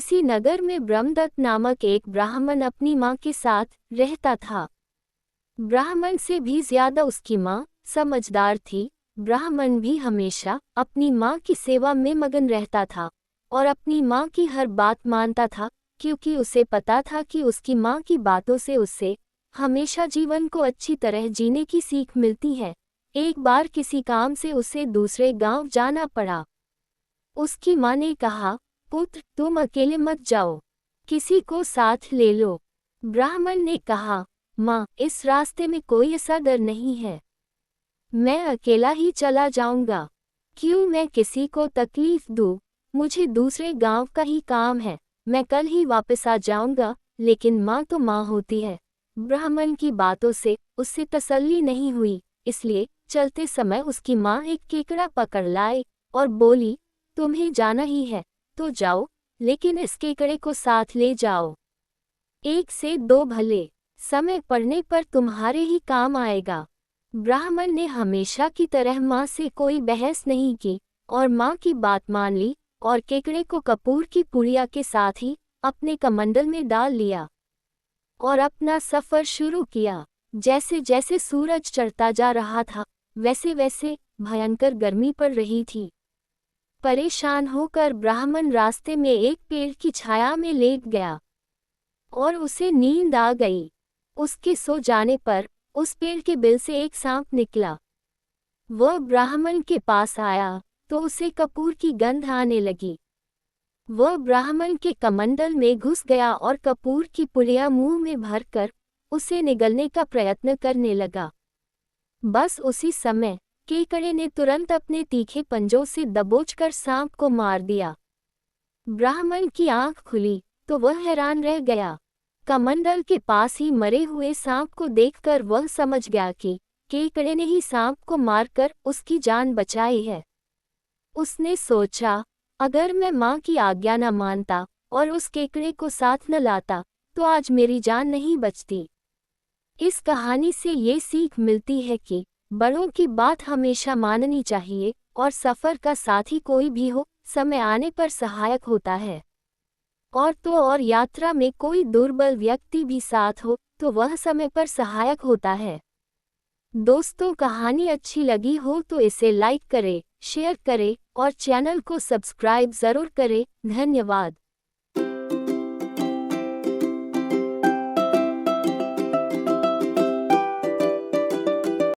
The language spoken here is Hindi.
किसी नगर में ब्रह्मदत्त नामक एक ब्राह्मण अपनी माँ के साथ रहता था। ब्राह्मण से भी ज्यादा उसकी माँ समझदार थी। ब्राह्मण भी हमेशा अपनी माँ की सेवा में मगन रहता था और अपनी माँ की हर बात मानता था, क्योंकि उसे पता था कि उसकी माँ की बातों से उससे हमेशा जीवन को अच्छी तरह जीने की सीख मिलती है। एक बार किसी काम से उसे दूसरे गांव जाना पड़ा। उसकी माँ ने कहा, पुत्र तुम अकेले मत जाओ, किसी को साथ ले लो। ब्राह्मण ने कहा, माँ इस रास्ते में कोई ऐसा डर नहीं है, मैं अकेला ही चला जाऊंगा। क्यों मैं किसी को तकलीफ दूं? मुझे दूसरे गांव का ही काम है, मैं कल ही वापस आ जाऊंगा। लेकिन माँ तो माँ होती है। ब्राह्मण की बातों से उससे तसल्ली नहीं हुई, इसलिए चलते समय उसकी माँ एक केकड़ा पकड़ लाई और बोली, तुम्हें जाना ही है तो जाओ, लेकिन इस केकड़े को साथ ले जाओ। एक से दो भले, समय पड़ने पर तुम्हारे ही काम आएगा। ब्राह्मण ने हमेशा की तरह माँ से कोई बहस नहीं की और माँ की बात मान ली और केकड़े को कपूर की पुड़िया के साथ ही अपने कमंडल में डाल लिया और अपना सफर शुरू किया। जैसे जैसे सूरज चढ़ता जा रहा था, वैसे वैसे भयंकर गर्मी पड़ रही थी। परेशान होकर ब्राह्मण रास्ते में एक पेड़ की छाया में लेट गया और उसे नींद आ गई। उसके सो जाने पर उस पेड़ के बिल से एक सांप निकला। वह ब्राह्मण के पास आया तो उसे कपूर की गंध आने लगी। वह ब्राह्मण के कमंडल में घुस गया और कपूर की पुड़िया मुंह में भरकर उसे निगलने का प्रयत्न करने लगा। बस उसी समय केकड़े ने तुरंत अपने तीखे पंजों से दबोचकर सांप को मार दिया। ब्राह्मण की आंख खुली तो वह हैरान रह गया। कमंडल के पास ही मरे हुए सांप को देखकर वह समझ गया कि केकड़े ने ही सांप को मारकर उसकी जान बचाई है। उसने सोचा, अगर मैं माँ की आज्ञा न मानता और उस केकड़े को साथ न लाता तो आज मेरी जान नहीं बचती। इस कहानी से ये सीख मिलती है कि बड़ों की बात हमेशा माननी चाहिए और सफर का साथी कोई भी हो, समय आने पर सहायक होता है। और तो और यात्रा में कोई दुर्बल व्यक्ति भी साथ हो तो वह समय पर सहायक होता है। दोस्तों, कहानी अच्छी लगी हो तो इसे लाइक करें, शेयर करें और चैनल को सब्सक्राइब जरूर करें। धन्यवाद।